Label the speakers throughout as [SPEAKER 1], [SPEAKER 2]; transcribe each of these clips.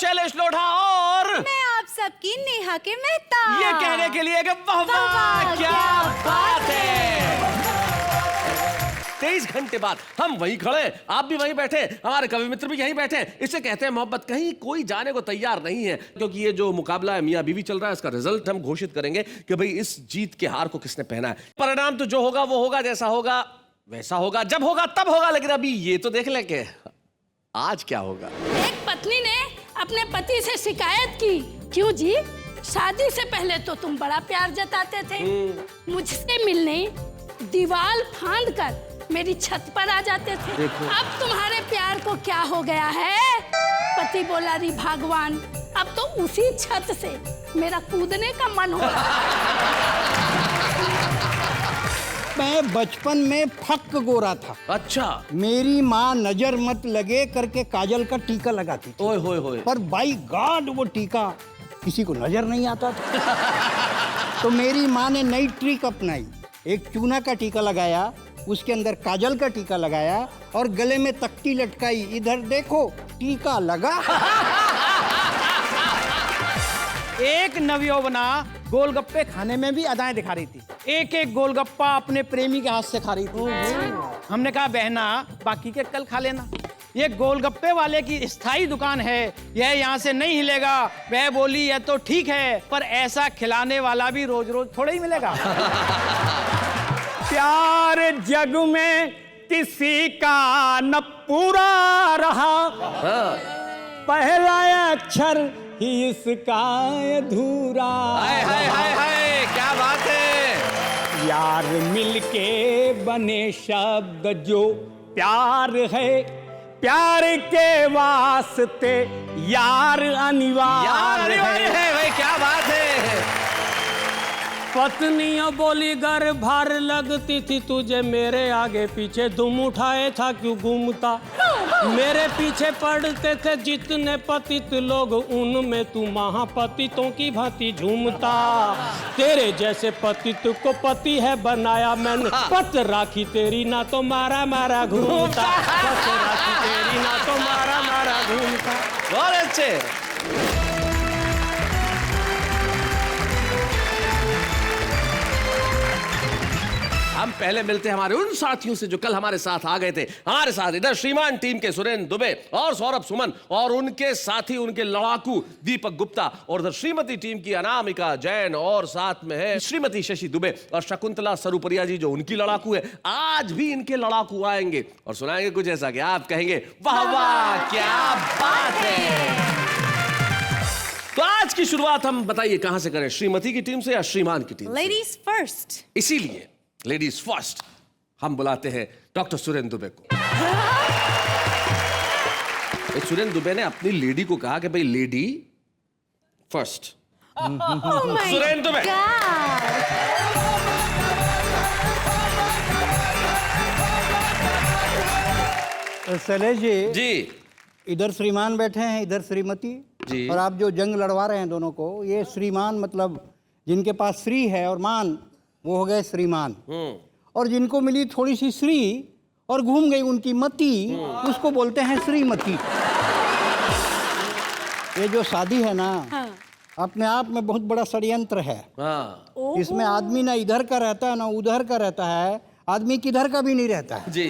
[SPEAKER 1] शैलेश लोढ़ा और
[SPEAKER 2] मैं आप सबकी नेहा के मेहता।
[SPEAKER 1] ये कहने के लिए कि वाह वाह क्या बात है। 23 घंटे बाद हम वहीं खड़े, आप भी वहीं बैठे, हमारे कवि मित्र भी यहीं बैठे। इसे कहते हैं मोहब्बत। कहीं कोई जाने को तैयार नहीं है, क्योंकि ये जो मुकाबला है मियां बीवी चल रहा है, इसका रिजल्ट हम घोषित करेंगे कि भाई इस जीत के हार को किसने पहना है। परिणाम तो जो होगा वो होगा, जैसा होगा वैसा होगा, जब होगा तब होगा। लेकिन अभी ये तो देख ले कि आज क्या होगा।
[SPEAKER 3] एक पत्नी ने अपने पति से शिकायत की, क्यों जी, शादी से पहले तो तुम बड़ा प्यार जताते थे, मुझसे मिलने दीवार फांद कर मेरी छत पर आ जाते थे। अब तुम्हारे प्यार को क्या हो गया है? पति बोला, री भगवान, अब तो उसी छत से मेरा कूदने का मन हो रहा है।
[SPEAKER 4] मैं बचपन में फक गोरा था।
[SPEAKER 1] अच्छा।
[SPEAKER 4] मेरी माँ नजर मत लगे करके काजल का टीका लगाती थी।
[SPEAKER 1] ओए होए होए।
[SPEAKER 4] पर बाई गॉड वो टीका किसी को नजर नहीं आता था। तो मेरी माँ ने नई ट्रिक अपनाई। एक चूना का टीका लगाया, उसके अंदर काजल का टीका लगाया और गले में तख्ती लटकाई, इधर देखो टीका लगा। एक नवयौवना गोलगप्पे खाने में भी अदाएं दिखा रही थी। एक एक गोलगप्पा अपने प्रेमी के हाथ से खा रही थी। हमने कहा, बहना बाकी के कल खा लेना, ये गोलगप्पे वाले की स्थायी दुकान है, यह यहाँ से नहीं हिलेगा। वह बोली, यह तो ठीक है, पर ऐसा खिलाने वाला भी रोज रोज थोड़ा ही मिलेगा। प्यार जग में किसी का न पूरा रहा, पहला अक्षर ही इसका अधूरा।
[SPEAKER 1] हाय हाय हाय हाय, क्या बात है।
[SPEAKER 4] यार मिलके बने शब्द जो प्यार है, प्यार के वास्ते यार अनिवार्य
[SPEAKER 1] है। भाई क्या बात है।
[SPEAKER 5] पत्नियां बोली, घर भार लगती थी तुझे, मेरे आगे पीछे दुम उठाए था क्यों घूमता। मेरे पीछे पड़ते थे जितने पतित लोग, उनमें तू महापतितों की भांति झूमता। तेरे जैसे पतित को पति है बनाया मैंने, पत राखी तेरी ना तो मारा मारा घूमता। पत राखी तेरी ना तो मारा मारा घूमता।
[SPEAKER 1] बहुत अच्छे। हम पहले मिलते हैं हमारे उन साथियों से जो कल हमारे साथ आ गए थे। हमारे साथ इधर श्रीमान टीम के सुरेंद्र दुबे और सौरभ सुमन, और उनके साथी उनके लड़ाकू दीपक गुप्ता, और इधर श्रीमती टीम की अनामिका जैन, और साथ में है श्रीमती शशि दुबे और शकुंतला सरुपरिया जी जो उनकी लड़ाकू है। आज भी इनके लड़ाकू आएंगे और सुनाएंगे कुछ ऐसा कि आप कहेंगे वाह वाह क्या बात है। तो आज की शुरुआत हम बताइए कहां से करें, श्रीमती की टीम से या श्रीमान की टीम से?
[SPEAKER 2] Ladies first.
[SPEAKER 1] इसीलिए लेडीज फर्स्ट हम बुलाते हैं डॉक्टर सुरेंद्र दुबे को। सुरेंद्र दुबे ने अपनी लेडी को कहा कि भाई लेडी फर्स्ट। सुरेंद्र दुबे।
[SPEAKER 4] शैलेश
[SPEAKER 1] जी,
[SPEAKER 4] इधर श्रीमान बैठे हैं, इधर श्रीमती
[SPEAKER 1] जी।
[SPEAKER 4] और आप जो जंग लड़वा रहे हैं दोनों को, ये श्रीमान मतलब जिनके पास श्री है और मान, वो हो गए श्रीमान। और जिनको मिली थोड़ी सी श्री और घूम गई उनकी मती, उसको बोलते हैं श्रीमती। ये जो शादी है ना, अपने आप में बहुत बड़ा षड्यंत्र है। इसमें आदमी ना इधर का रहता है ना उधर का रहता है, आदमी किधर का भी नहीं रहता है
[SPEAKER 1] जी।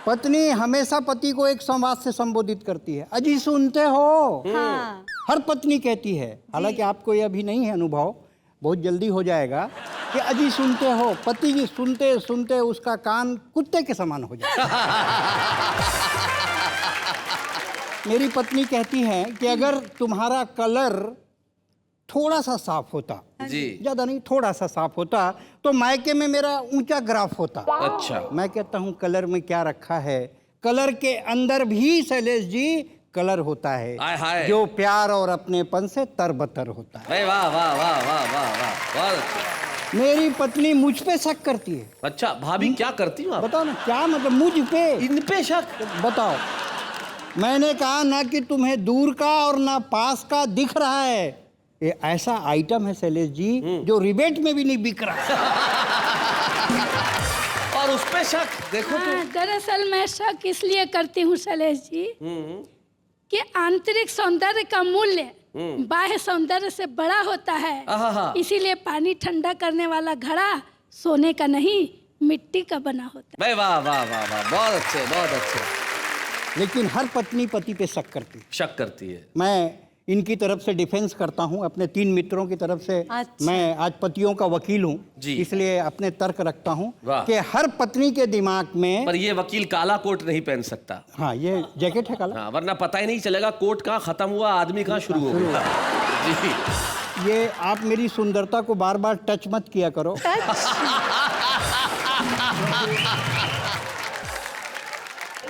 [SPEAKER 4] पत्नी हमेशा पति को एक संवाद से संबोधित करती है, अजी सुनते हो। हर पत्नी कहती है, हालांकि आपको ये अभी नहीं है अनुभव, बहुत जल्दी हो जाएगा, कि अजी सुनते हो। पति जी सुनते सुनते उसका कान कुत्ते के समान हो जाएगा। मेरी पत्नी कहती है कि अगर तुम्हारा कलर थोड़ा सा साफ होता,
[SPEAKER 1] जी,
[SPEAKER 4] ज्यादा नहीं, थोड़ा सा साफ होता, तो मायके में मेरा ऊंचा ग्राफ होता।
[SPEAKER 1] अच्छा।
[SPEAKER 4] मैं कहता हूँ कलर में क्या रखा है, कलर के अंदर भी शैलेश जी कलर होता है,
[SPEAKER 1] हाय हाय।
[SPEAKER 4] जो प्यार और अपनेपन से तरबतर होता है।
[SPEAKER 1] वाह वाह वाह वाह वाह वाह, बहुत अच्छा।
[SPEAKER 4] मेरी पत्नी मुझ पे शक करती है।
[SPEAKER 1] अच्छा, भाभी क्या करती हूँ आप?
[SPEAKER 4] बताओ ना, क्या मतलब मुझ पे?
[SPEAKER 1] इन पे शक?
[SPEAKER 4] बताओ। मैंने कहा ना कि तुम्हें दूर का और ना पास का दिख रहा है, ये ऐसा आइटम है शैलेश जी जो रिबेट में भी नहीं बिक रहा।
[SPEAKER 1] और उस पे शक देखो तो।
[SPEAKER 3] दरअसल मैं शक इसलिए करती हूँ शैलेश जी कि आंतरिक सौंदर्य का मूल्य बाह्य सौंदर्य से बड़ा होता है, इसीलिए पानी ठंडा करने वाला घड़ा सोने का नहीं मिट्टी का बना होता
[SPEAKER 1] भाई वाह वाह वाह वाह, बहुत अच्छे बहुत अच्छे।
[SPEAKER 4] लेकिन हर पत्नी पति पे शक करती है।
[SPEAKER 1] शक करती है।
[SPEAKER 4] मैं इनकी तरफ से डिफेंस करता हूं, अपने 3 मित्रों की तरफ से।
[SPEAKER 2] अच्छा।
[SPEAKER 4] मैं आज पतियों का वकील हूं,
[SPEAKER 1] जी।
[SPEAKER 4] इसलिए अपने तर्क रखता हूं
[SPEAKER 1] वाह।
[SPEAKER 4] कि हर पत्नी के दिमाग में।
[SPEAKER 1] पर ये वकील काला कोट नहीं पहन सकता।
[SPEAKER 4] हाँ, ये जैकेट है काला।
[SPEAKER 1] हाँ, वरना पता ही नहीं चलेगा कोट कहाँ खत्म हुआ, आदमी कहाँ शुरू हो गया। जी।
[SPEAKER 4] ये आप मेरी सुंदरता को बार बार टच मत किया करो।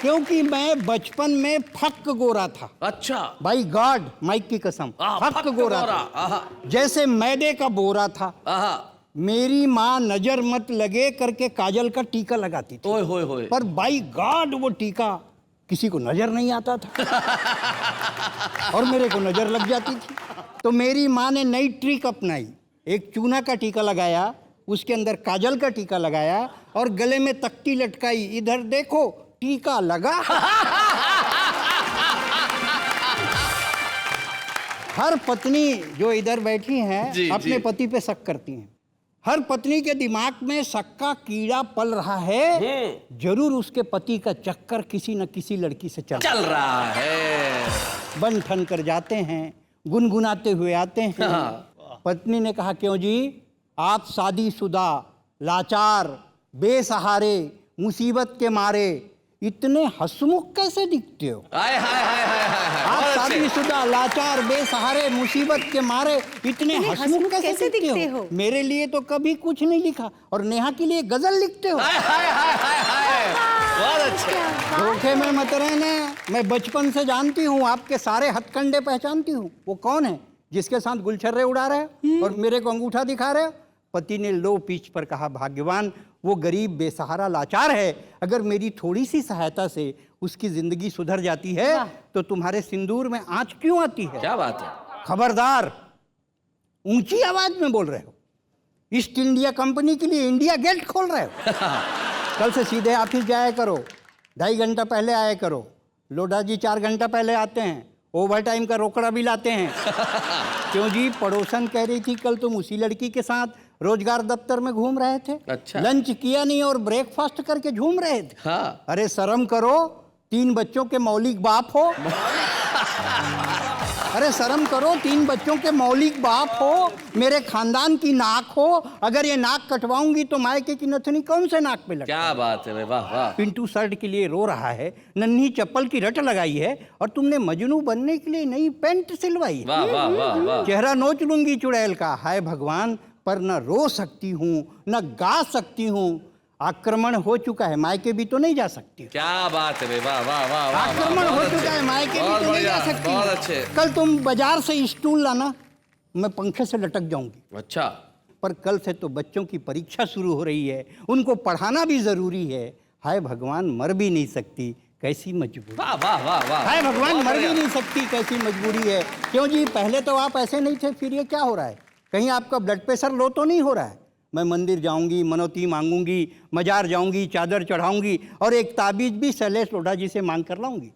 [SPEAKER 4] क्योंकि मैं बचपन में फक गोरा था।
[SPEAKER 1] अच्छा।
[SPEAKER 4] भाई गॉड, माइक की कसम, फक गोरा था,
[SPEAKER 1] आहा,
[SPEAKER 4] जैसे मैदे का बोरा था।
[SPEAKER 1] आहा।
[SPEAKER 4] मेरी माँ नजर मत लगे करके काजल का टीका लगाती थी।
[SPEAKER 1] ओए होए होए।
[SPEAKER 4] पर बाई गॉड वो टीका किसी को नजर नहीं आता था और मेरे को नजर लग जाती थी। तो मेरी माँ ने नई ट्रिक अपनाई, एक चूना का टीका लगाया, उसके अंदर काजल का टीका लगाया और गले में तख्ती लटकाई, इधर देखो टीका लगा। हर पत्नी जो इधर बैठी हैं
[SPEAKER 1] जी,
[SPEAKER 4] अपने
[SPEAKER 1] जी।
[SPEAKER 4] पति पे शक करती हैं। हर पत्नी के दिमाग में शक का कीड़ा पल रहा है, जरूर उसके पति का चक्कर किसी न किसी लड़की से चल
[SPEAKER 1] रहा है।
[SPEAKER 4] बन ठन कर जाते हैं, गुनगुनाते हुए आते हैं। पत्नी ने कहा, क्यों जी आप शादीशुदा, लाचार, बेसहारे, मुसीबत के मारे इतने हंसमुख कैसे दिखते हो?
[SPEAKER 1] हाय हाय हाय हाय हाय।
[SPEAKER 4] आप
[SPEAKER 1] बहुत अच्छे।
[SPEAKER 4] शादीशुदा, लाचार, बेसहारे, मुसीबत के मारे इतने हंसमुख कैसे दिखते हो? मेरे लिए तो कभी कुछ नहीं लिखा और नेहा के लिए गजल लिखते हो।
[SPEAKER 1] हाय हाय हाय हाय हाय। बहुत अच्छे।
[SPEAKER 4] धोखे में मत रहना। मैं बचपन से जानती हूँ, आपके सारे हथकंडे पहचानती हूँ। वो कौन है जिसके साथ गुलछर्रे उड़ा रहे हो और मेरे को अंगूठा दिखा रहे हो? पति ने लो पिच पर कहा, भाग्यवान वो गरीब बेसहारा लाचार है, अगर मेरी थोड़ी सी सहायता से उसकी जिंदगी सुधर जाती है तो तुम्हारे सिंदूर में आंच क्यों आती है?
[SPEAKER 1] क्या बात है।
[SPEAKER 4] खबरदार, ऊंची आवाज में बोल रहे हो। ईस्ट इंडिया कंपनी के लिए इंडिया गेट खोल रहे हो। कल से सीधे ऑफिस जाया करो, 2.5 घंटा पहले आया करो। लोढ़ा जी 4 घंटा पहले आते हैं, ओवर टाइम का रोकड़ा भी लाते हैं। क्यों जी, पड़ोसन कह रही थी कल तुम उसी लड़की के साथ रोजगार दफ्तर में घूम रहे थे।
[SPEAKER 1] अच्छा।
[SPEAKER 4] लंच किया नहीं और ब्रेकफास्ट करके झूम रहे थे।
[SPEAKER 1] हाँ।
[SPEAKER 4] अरे शर्म करो, 3 बच्चों के मौलिक बाप हो। अरे शर्म करो, 3 बच्चों के मौलिक बाप हो, मेरे खानदान की नाक हो। अगर ये नाक कटवाऊंगी तो मायके की नथनी कौन से नाक पे लगे?
[SPEAKER 1] क्या बात है। वाह वाह।
[SPEAKER 4] पिंटू शर्ट के लिए रो रहा है, नन्ही चप्पल की रट लगाई है और तुमने मजनू बनने के लिए नई पैंट सिलवाई है।
[SPEAKER 1] वाह वाह वाह वाह।
[SPEAKER 4] चेहरा नोच लूंगी चुड़ैल का। हाय भगवान, पर न रो सकती हूँ न गा सकती हूँ। आक्रमण हो चुका है, मायके भी तो नहीं जा सकती।
[SPEAKER 1] क्या बात है। वाह वाह वाह वाह।
[SPEAKER 4] आक्रमण हो चुका है, मायके भी तो नहीं जा सकती।
[SPEAKER 1] बहुत अच्छे।
[SPEAKER 4] कल तुम बाजार से स्टूल लाना, मैं पंखे से लटक जाऊंगी।
[SPEAKER 1] अच्छा।
[SPEAKER 4] पर कल से तो बच्चों की परीक्षा शुरू हो रही है, उनको पढ़ाना भी जरूरी है। हाय भगवान, मर भी नहीं सकती, कैसी मजबूरी।
[SPEAKER 1] वाह वाह वाह वाह।
[SPEAKER 4] हाय भगवान, मर भी नहीं सकती, कैसी मजबूरी है। क्यों जी, पहले तो आप ऐसे नहीं थे, फिर ये क्या हो रहा है? कहीं आपका ब्लड प्रेशर लो तो नहीं हो रहा है? मैं मंदिर जाऊंगी, मनौती मांगूंगी, मजार जाऊंगी, चादर चढ़ाऊंगी और एक ताबीज भी शैलेश लोढ़ा जी से मांग कर लाऊंगी।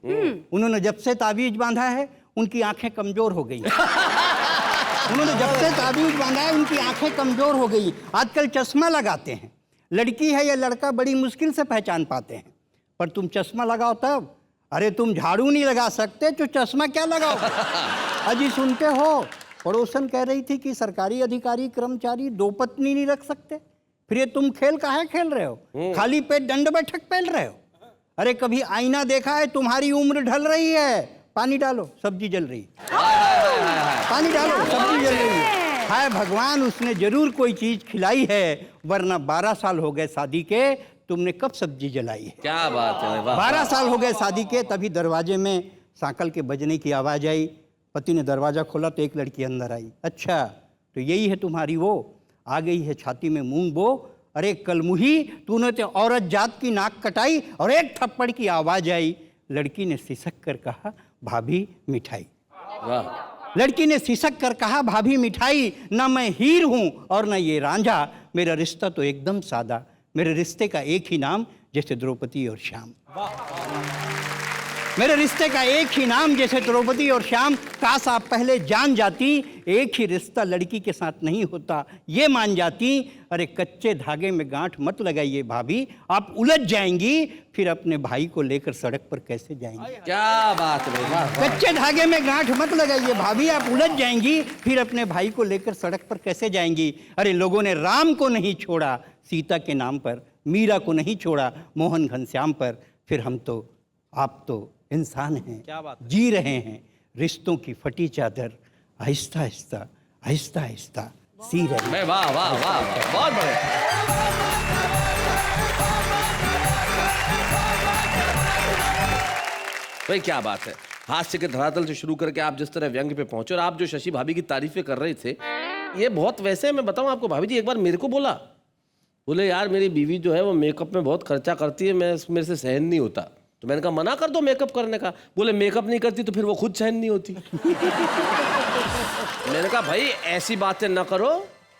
[SPEAKER 4] उन्होंने जब से ताबीज बांधा है उनकी आंखें कमजोर हो गई। उन्होंने जब से ताबीज बांधा है उनकी आंखें कमजोर हो गई। आजकल चश्मा लगाते हैं, लड़की है या लड़का बड़ी मुश्किल से पहचान पाते हैं। पर तुम चश्मा लगाओ तब। अरे तुम झाड़ू नहीं लगा सकते तो चश्मा क्या लगाओ? अजी सुनते हो, पड़ोसन कह रही थी कि सरकारी अधिकारी कर्मचारी 2 पत्नी नहीं रख सकते। फिर ये तुम खेल काहे खेल रहे हो? खाली पेट दंड बैठक पहन रहे हो? अरे कभी आईना देखा है? तुम्हारी उम्र ढल रही है। पानी डालो, सब्जी जल रही है। पानी डालो, सब्जी जल रही है। हाय भगवान, उसने जरूर कोई चीज खिलाई है, वरना 12 साल हो गए शादी के, तुमने कब सब्जी जलाई है?
[SPEAKER 1] क्या बात है। वाह।
[SPEAKER 4] 12 साल हो गए शादी के, तभी दरवाजे में सांकल के बजने की आवाज आई। पति ने दरवाजा खोला तो एक लड़की अंदर आई। अच्छा, तो यही है तुम्हारी वो? आ गई है छाती में मूंग बो। अरे कलमुही, तूने तो औरत जात की नाक कटाई। और एक थप्पड़ की आवाज आई। लड़की ने सिसक कर कहा, भाभी मिठाई।
[SPEAKER 1] वाह।
[SPEAKER 4] लड़की ने सिसक कर कहा, भाभी मिठाई। ना मैं हीर हूं और न ये रांझा, मेरा रिश्ता तो एकदम सादा। मेरे रिश्ते का एक ही नाम, जैसे द्रौपदी और श्याम।
[SPEAKER 6] मेरे रिश्ते का एक ही नाम, जैसे द्रौपदी और श्याम, काश आप पहले जान जाती। एक ही रिश्ता लड़की के साथ नहीं होता, ये मान जाती। अरे कच्चे धागे में गांठ मत लगाइए भाभी, आप उलझ जाएंगी, फिर अपने भाई को लेकर सड़क पर कैसे जाएंगी।
[SPEAKER 1] क्या बात है, वाह, वाह।
[SPEAKER 6] कच्चे धागे में गांठ मत लगाइए भाभी, आप उलझ जाएंगी, फिर अपने भाई को लेकर सड़क पर कैसे जाएंगी। अरे लोगों ने राम को नहीं छोड़ा सीता के नाम पर, मीरा को नहीं छोड़ा मोहन घनश्याम पर, फिर हम तो, आप तो इंसान हैं,
[SPEAKER 4] क्या बात है।
[SPEAKER 6] जी रहे हैं रिश्तों की फटी चादर, आहिस्ता आहिस्ता आहिस्ता आहिस्ता सी रहे हैं।
[SPEAKER 1] मैं वाह वाह वाह वाह, बहुत बढ़िया। भाई क्या बात है, हास्य के धरातल से शुरू करके आप जिस तरह व्यंग पे पहुंचे, और आप जो शशि भाभी की तारीफें कर रहे थे, ये बहुत वैसे, मैं बताऊं आपको भाभी जी, एक बार मेरे को बोले यार मेरी बीवी जो है वो मेकअप में बहुत खर्चा करती है, मेरे से सहन नहीं होता। तो मैंने कहा मना कर दो मेकअप करने का। बोले मेकअप नहीं करती तो फिर वो खुद सहन नहीं होती। मैंने कहा भाई ऐसी बातें ना करो,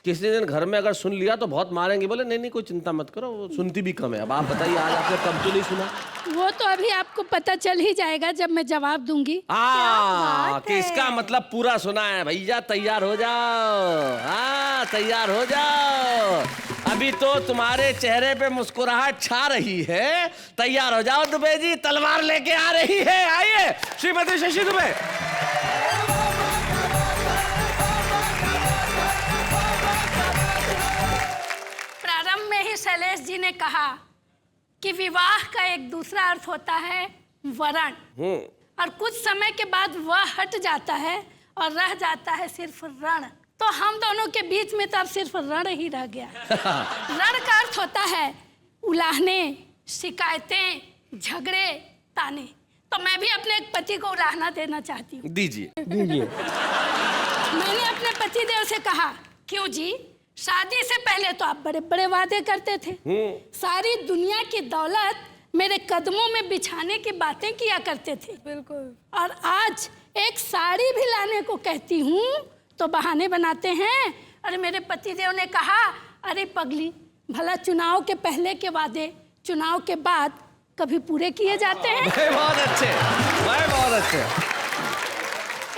[SPEAKER 1] किसी दिन घर में अगर सुन लिया तो बहुत मारेंगे। बोले नहीं नहीं कोई चिंता मत करो, वो सुनती भी कम है। अब आप बताइए आज आपने कब तो नहीं सुना?
[SPEAKER 3] वो तो अभी आपको पता चल ही जाएगा जब मैं जवाब दूंगी।
[SPEAKER 1] कि इसका मतलब पूरा सुना है। भैया तैयार हो जाओ, हाँ तैयार हो जाओ, अभी तो तुम्हारे चेहरे पे मुस्कुराहट छा रही है। तैयार हो जाओ दुबे जी, तलवार लेके आ रही है। आइए श्रीमती शशि दुबे।
[SPEAKER 3] प्रारंभ में ही शैलेश जी ने कहा कि विवाह का एक दूसरा अर्थ होता है वरण, और कुछ समय के बाद वह हट जाता है और रह जाता है सिर्फ रण। तो हम दोनों के बीच में तो अब सिर्फ रण ही रह गया। रण का अर्थ होता है उलाहने, शिकायतें, झगड़े, ताने। तो मैं भी अपने एक पति को उलाहना देना चाहती हूँ।
[SPEAKER 1] दीजिए।
[SPEAKER 3] मैंने अपने पतिदेव से कहा, क्यों जी, शादी से पहले तो आप बड़े बड़े वादे करते थे, सारी दुनिया की दौलत मेरे कदमों में बिछाने की बातें किया करते थे, बिल्कुल, और आज एक साड़ी भी लाने को कहती हूँ तो बहाने बनाते हैं। अरे मेरे पतिदेव ने कहा, अरे पगली, भला चुनाव के पहले के वादे चुनाव के बाद कभी पूरे किए जाते हैं?
[SPEAKER 1] बहुत अच्छे, बहुत अच्छे।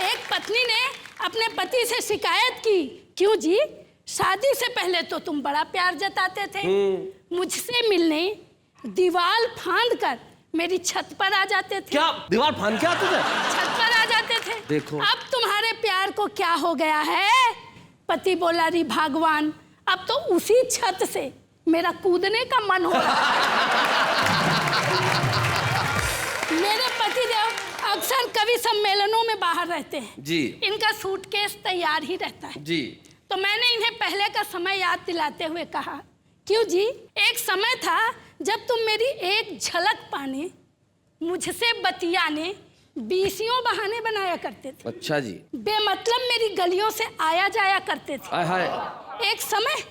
[SPEAKER 3] एक पत्नी ने अपने पति से शिकायत की, क्यों जी, शादी से पहले तो तुम बड़ा प्यार जताते थे, मुझसे मिलने दीवार फांद कर मेरी छत पर आ जाते थे।
[SPEAKER 1] क्या दीवार फांद के आते थे?
[SPEAKER 3] छत पर आ जाते थे।
[SPEAKER 1] देखो
[SPEAKER 3] अब तुम्हारे प्यार को क्या हो गया है? पति बोला, री भगवान, अब तो उसी छत से मेरा कूदने का मन हो रहा है। मेरे पतिदेव अक्सर कवि सम्मेलनों में बाहर रहते हैं
[SPEAKER 1] जी,
[SPEAKER 3] इनका सूटकेस तैयार ही रहता है
[SPEAKER 1] जी।
[SPEAKER 3] तो मैंने इन्हें पहले का समय याद दिलाते हुए कहा, क्यों जी, एक समय था जब तुम मेरी एक झलक पाने, मुझसे बतियाने, बीसियों बहाने बनाया करते थे।
[SPEAKER 1] अच्छा जी।
[SPEAKER 3] बेमतलब मेरी गलियों से आया जाया करते थे।
[SPEAKER 1] हाय हाय।
[SPEAKER 3] एक समय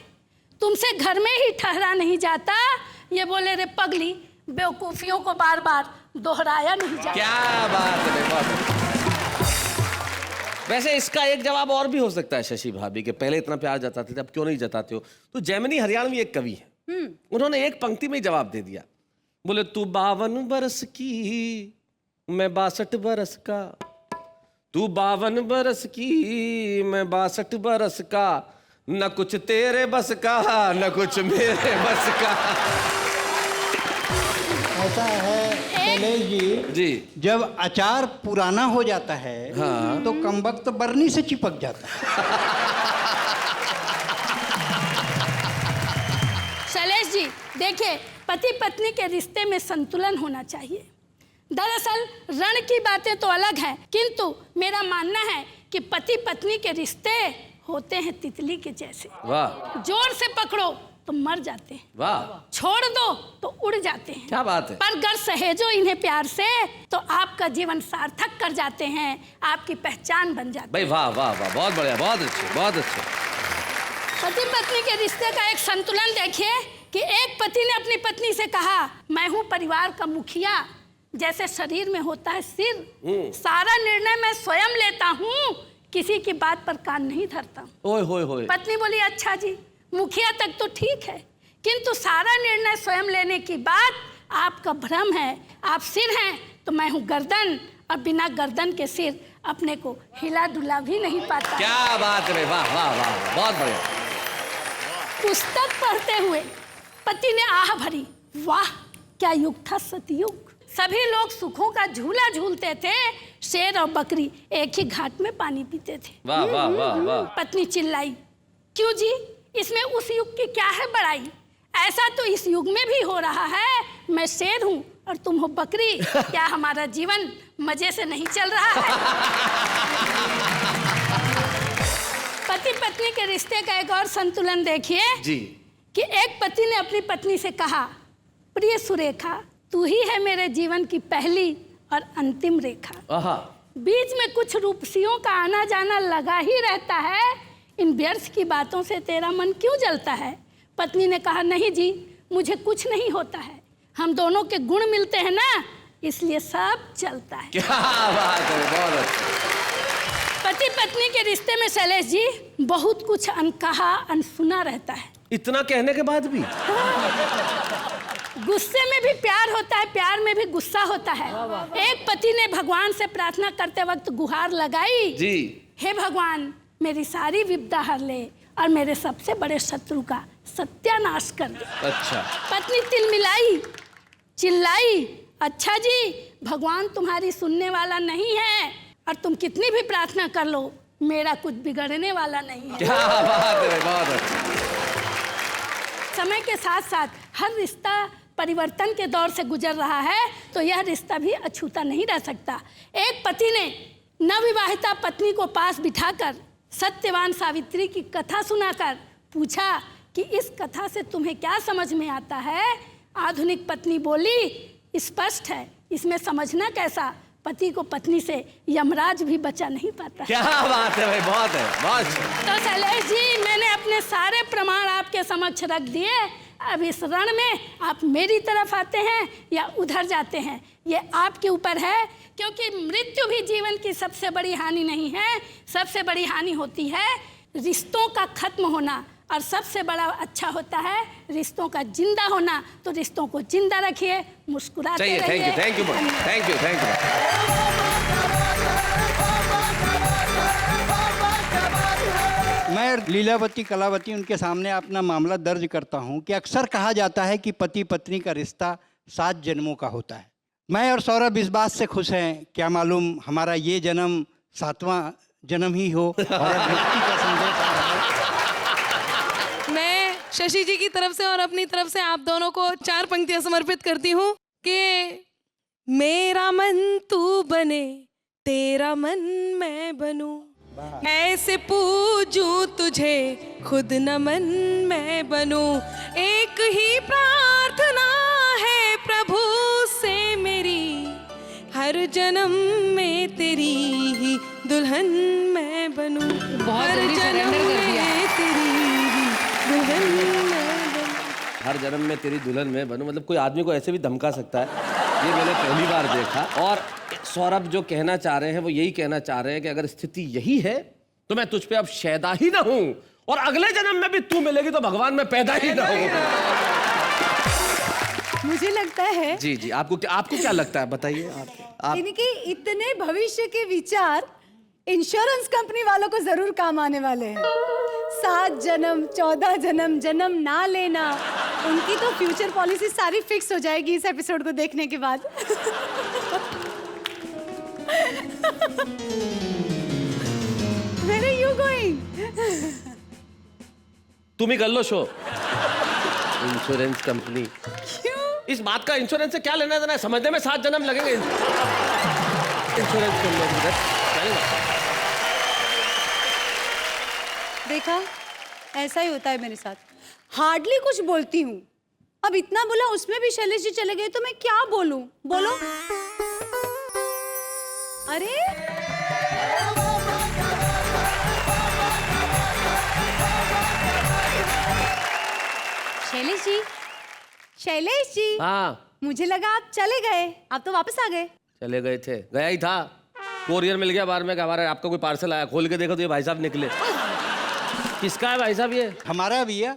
[SPEAKER 3] तुमसे घर में ही ठहरा नहीं जाता, ये बोले, रे पगली, बेवकूफियों को बार बार दोहराया नहीं जाता।
[SPEAKER 1] क्या बात है, बहुत। वैसे इसका एक जवाब और भी हो सकता है शशि भाभी के, पहले इतना प्यार जताते थे अब क्यों नहीं जताते हो। तो जैमिनी हरियाणवी एक कवि है, उन्होंने एक पंक्ति में ही जवाब दे दिया। बोले, तू 52 बरस की, मैं 62 बरस का, तू 52 बरस की, मैं 62 बरस का, न कुछ तेरे बस का न कुछ मेरे बस का।
[SPEAKER 6] ऐसा है शैलेश
[SPEAKER 1] जी,
[SPEAKER 6] जब अचार पुराना हो जाता है,
[SPEAKER 1] हाँ,
[SPEAKER 6] तो कमबख्त बरनी से चिपक जाता है।
[SPEAKER 3] शैलेश जी, देखिए, पति पत्नी के रिश्ते में संतुलन होना चाहिए। दरअसल रण की बातें तो अलग हैं, किंतु मेरा मानना है कि पति पत्नी के रिश्ते होते हैं तितली के जैसे।
[SPEAKER 1] वाह,
[SPEAKER 3] जोर से पकड़ो तो मर जाते हैं,
[SPEAKER 1] वाह,
[SPEAKER 3] छोड़ दो तो उड़ जाते हैं।
[SPEAKER 1] क्या बात है।
[SPEAKER 3] पर अगर सहेजो इन्हें प्यार से तो आपका जीवन सार्थक कर जाते हैं, आपकी पहचान बन जाती है।
[SPEAKER 1] भाई वाह वाह वाह, बहुत बढ़िया, बहुत अच्छे, बहुत अच्छे।
[SPEAKER 3] पति पत्नी के रिश्ते का एक संतुलन देखिए कि एक पति ने अपनी पत्नी से कहा, मैं हूँ परिवार का मुखिया, जैसे शरीर में होता है सिर, सारा निर्णय मैं स्वयं लेता हूँ, किसी की बात पर कान नहीं धरता।
[SPEAKER 1] ओए होए होए।
[SPEAKER 3] पत्नी बोली, अच्छा जी, मुखिया तक तो ठीक है, किंतु सारा निर्णय स्वयं लेने की बात आपका भ्रम है। आप सिर हैं तो मैं हूँ गर्दन, और बिना गर्दन के सिर अपने को हिला डुला भी नहीं पाता।
[SPEAKER 1] क्या बात है, वाह वाह वाह, बहुत बढ़िया।
[SPEAKER 3] पुस्तक पढ़ते हुए पति ने आह भरी, वाह क्या युग था सतयुग। सभी लोग सुखों का झूला झूलते थे, शेर और बकरी एक ही घाट में पानी पीते थे।
[SPEAKER 1] वाह वाह वाह वाह।
[SPEAKER 3] पत्नी चिल्लाई, क्यों जी, इसमें उस युग की क्या है बड़ाई? ऐसा तो इस युग में भी हो रहा है। मैं शेर हूँ और तुम हो बकरी, क्या हमारा जीवन मजे से नहीं चल रहा है? पति पत्नी के रिश्ते का एक और संतुलन देखिए
[SPEAKER 1] जी।
[SPEAKER 3] कि एक पति ने अपनी पत्नी से कहा, प्रिय सुरेखा, तू ही है मेरे जीवन की पहली और अंतिम रेखा।
[SPEAKER 1] आहा।
[SPEAKER 3] बीच में कुछ रूपसियों का आना जाना लगा ही रहता है, इन व्यर्थ की बातों से तेरा मन क्यों जलता है? पत्नी ने कहा, नहीं जी, मुझे कुछ नहीं होता है, हम दोनों के गुण मिलते हैं ना, इसलिए सब चलता है।
[SPEAKER 1] क्या बात है, बहुत अच्छा।
[SPEAKER 3] पति पत्नी के रिश्ते में शैलेश जी बहुत कुछ अनकहा अनसुना रहता है।
[SPEAKER 1] इतना कहने के बाद भी?
[SPEAKER 3] गुस्से में भी प्यार होता है, प्यार में भी गुस्सा होता है। एक पति ने भगवान से प्रार्थना करते वक्त गुहार लगाई
[SPEAKER 1] जी।
[SPEAKER 3] हे भगवान, मेरी सारी विपदा हर ले और मेरे सबसे बड़े शत्रु का सत्यानाश कर दे।
[SPEAKER 1] अच्छा।
[SPEAKER 3] पत्नी तिलमिलाई, चिल्लाई, अच्छा जी, भगवान तुम्हारी सुनने वाला नहीं है और तुम कितनी भी प्रार्थना कर लो, मेरा कुछ बिगड़ने वाला नहीं है।
[SPEAKER 1] क्या बात है, बहुत अच्छा।
[SPEAKER 3] समय के साथ साथ हर रिश्ता परिवर्तन के दौर से गुजर रहा है, तो यह रिश्ता भी अछूता नहीं रह सकता। एक पति ने नवविवाहिता पत्नी को पास बिठाकर सत्यवान सावित्री की कथा सुनाकर पूछा कि इस कथा से तुम्हें क्या समझ में आता है? आधुनिक पत्नी बोली, स्पष्ट है, इसमें समझना कैसा? पति को पत्नी से यमराज भी बचा नहीं पाता।
[SPEAKER 1] क्या बात है भाई, बहुत है, बहुत अच्छा।
[SPEAKER 3] तो शैलेश जी, मैंने अपने सारे प्रमाण आपके समक्ष रख दिए। अब इस रण में आप मेरी तरफ आते हैं या उधर जाते हैं, ये आपके ऊपर है, क्योंकि मृत्यु भी जीवन की सबसे बड़ी हानि नहीं है। सबसे बड़ी हानि होती है रिश्तों का खत्म होना, और सबसे बड़ा अच्छा होता है रिश्तों का जिंदा होना। तो रिश्तों को जिंदा रखिए, मुस्कुराते रहिए।
[SPEAKER 1] Thank you, thank you, thank you, thank you.
[SPEAKER 6] मैं लीलावती कलावती उनके सामने अपना मामला दर्ज करता हूं कि अक्सर कहा जाता है कि पति पत्नी का रिश्ता 7 जन्मों का होता है। मैं और सौरभ इस बात से खुश हैं, क्या मालूम हमारा ये जन्म 7वां जन्म ही हो और मुक्ति का संदेश आ रहा है।
[SPEAKER 7] मैं शशि जी की तरफ से और अपनी तरफ से आप दोनों को 4 पंक्तियां समर्पित करती हूँ कि मेरा मन तू बने, तेरा मन मैं बनूं, ऐसे पूजूं तुझे, खुद न मन मैं बनूं। एक ही प्रार्थना है प्रभु से मेरी, हर जन्म में तेरी ही दुल्हन मैं बनूं। हर जन्म में तेरी ही दुल्हन मैं बनूं।
[SPEAKER 1] हर जन्म में तेरी दुल्हन मैं बनूं, मतलब कोई आदमी को ऐसे भी धमका सकता है, ये मैंने पहली बार देखा। और सौरभ जो कहना चाह रहे हैं वो यही कहना चाह रहे हैं कि अगर स्थिति यही है तो मैं तुझ पे अब शैदा ही ना हूं, और अगले जन्म में भी तू मिलेगी तो भगवान में पैदा ही ना हूं।
[SPEAKER 2] मुझे लगता है
[SPEAKER 1] जी जी, आपको क्या लगता है, बताइए आप।
[SPEAKER 2] इनके इतने भविष्य के विचार इंश्योरेंस कंपनी वालों को जरूर काम आने वाले हैं। 7 जन्म, 14 जन्म, जन्म ना लेना, उनकी तो फ्यूचर पॉलिसी सारी फिक्स हो जाएगी इस एपिसोड को देखने के बाद। Where are you going?
[SPEAKER 1] तुम ही कर लो शो। इंश्योरेंस कंपनी, इस बात का इंश्योरेंस से क्या लेना देना है? समझने में 7 जन्म लगेंगे। इंश्योरेंस
[SPEAKER 2] देखा, ऐसा ही होता है मेरे साथ। हार्डली कुछ बोलती हूँ, अब इतना बोला उसमें भी शैलेश जी चले गए तो मैं क्या बोलूं? बोलो। अरे शैलेश जी, शैलेश जी।
[SPEAKER 1] हाँ,
[SPEAKER 2] मुझे लगा आप चले गए, आप तो वापस आ गए।
[SPEAKER 1] चले गए थे, गया ही था, कोरियर मिल गया बाहर में कि हमारा आपका कोई पार्सल आया, खोल के देखो तो ये भाई साहब निकले। किसका है भाई साहब ये?
[SPEAKER 6] हमारा भैया,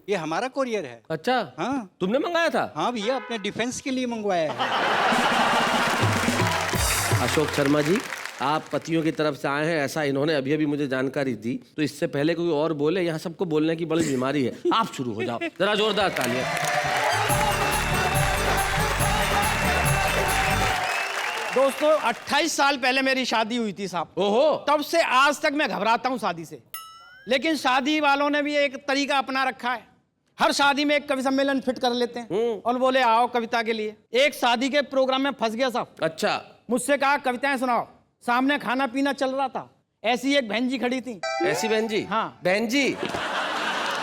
[SPEAKER 6] ये हमारा कोरियर है।
[SPEAKER 1] अच्छा,
[SPEAKER 6] हाँ
[SPEAKER 1] तुमने मंगाया था?
[SPEAKER 6] हाँ भैया, अपने डिफेंस के लिए मंगवाया है।
[SPEAKER 1] अशोक शर्मा जी, आप पतियों की तरफ से आए हैं, ऐसा इन्होंने अभी अभी मुझे जानकारी दी। तो इससे पहले कोई और बोले, यहाँ सबको बोलने की बड़ी बीमारी है। आप शुरू हो जाओ, जरा जोरदार तालियां।
[SPEAKER 4] दोस्तों 28 साल पहले मेरी शादी हुई थी साहब।
[SPEAKER 1] ओहो,
[SPEAKER 4] तब से आज तक मैं घबराता हूं शादी से। लेकिन शादी वालों ने भी एक तरीका अपना रखा है। हर शादी में एक कवि सम्मेलन फिट कर लेते हैं और बोले आओ कविता के लिए। एक शादी के प्रोग्राम में फंस गया साहब।
[SPEAKER 1] अच्छा,
[SPEAKER 4] मुझसे कहा कविताएं सुनाओ। सामने खाना पीना चल रहा था, ऐसी एक बहन जी खड़ी थी।
[SPEAKER 1] ऐसी बहन जी?
[SPEAKER 4] हाँ।
[SPEAKER 1] बहन जी।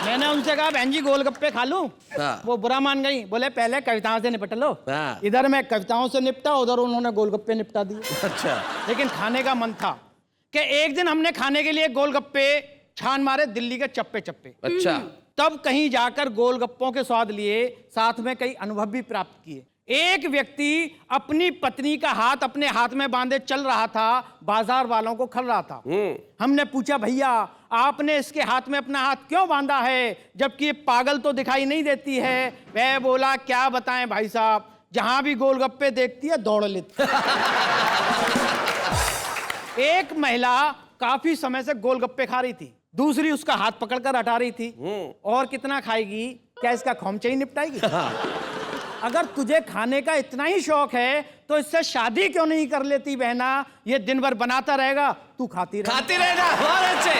[SPEAKER 4] मैंने उनसे कहा बहन जी गोलगप्पे खा लूं?
[SPEAKER 1] हाँ।
[SPEAKER 4] वो बुरा मान गई, बोले पहले कविताओं से निपट लो।
[SPEAKER 1] हाँ।
[SPEAKER 4] इधर मैं कविताओं से निपटा, उधर उन्होंने गोलगप्पे निपटा दिए।
[SPEAKER 1] अच्छा,
[SPEAKER 4] लेकिन खाने का मन था कि एक दिन हमने खाने के लिए गोलगप्पे छान मारे दिल्ली के चप्पे चप्पे।
[SPEAKER 1] अच्छा।
[SPEAKER 4] तब कहीं जाकर गोलगप्पों के स्वाद लिए, साथ में कई अनुभव भी प्राप्त किए। एक व्यक्ति अपनी पत्नी का हाथ अपने हाथ में बांधे चल रहा था, बाजार वालों को खल रहा था। हमने पूछा भैया आपने इसके हाथ में अपना हाथ क्यों बांधा है, जबकि ये पागल तो दिखाई नहीं देती है? वह बोला क्या बताएं भाई साहब, जहां भी गोलगप्पे देखती है दौड़ लेती है। एक महिला काफी समय से गोलगप्पे खा रही थी, दूसरी उसका हाथ पकड़कर हटा रही थी। और कितना खाएगी, क्या इसका खोमचा ही निपटाएगी? अगर तुझे खाने का इतना ही शौक है तो इससे शादी क्यों नहीं कर लेती बहना? ये दिन भर बनाता रहेगा, तू खाती
[SPEAKER 1] रहेगा। बहुत अच्छे,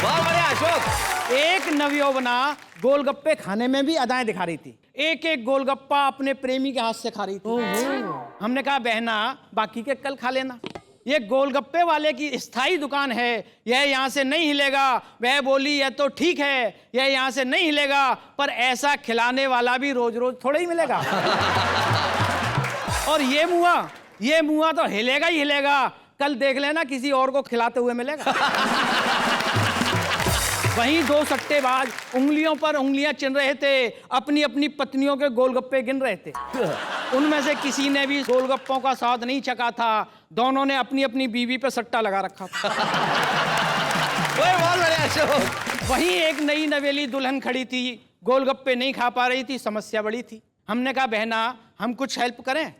[SPEAKER 1] बहुत बढ़िया अशोक।
[SPEAKER 4] एक नवयौवना गोलगप्पे खाने में भी अदाएं दिखा रही थी। एक एक गोलगप्पा अपने प्रेमी के हाथ से खा रही थी। हमने कहा बहना बाकी के कल खा लेना, ये गोलगप्पे वाले की स्थायी दुकान है, यह यहाँ से नहीं हिलेगा। वह बोली यह तो ठीक है, यह यहाँ से नहीं हिलेगा, पर ऐसा खिलाने वाला भी रोज रोज थोड़ा ही मिलेगा। और ये मुआ तो हिलेगा ही हिलेगा, कल देख लेना किसी और को खिलाते हुए मिलेगा। वहीं दो सट्टेबाज उंगलियों पर उंगलियां चिन रहे थे, अपनी अपनी पत्नियों के गोलगप्पे गिन रहे थे। उनमें से किसी ने भी गोलगप्पों का स्वाद नहीं चखा था, दोनों ने अपनी अपनी बीवी पे सट्टा लगा रखा था।
[SPEAKER 1] बहुत बढ़िया अशोक।
[SPEAKER 4] वहीं एक नई नवेली दुल्हन खड़ी थी, गोलगप्पे नहीं खा पा रही थी, समस्या बड़ी थी। हमने कहा बहना हम कुछ हेल्प करें?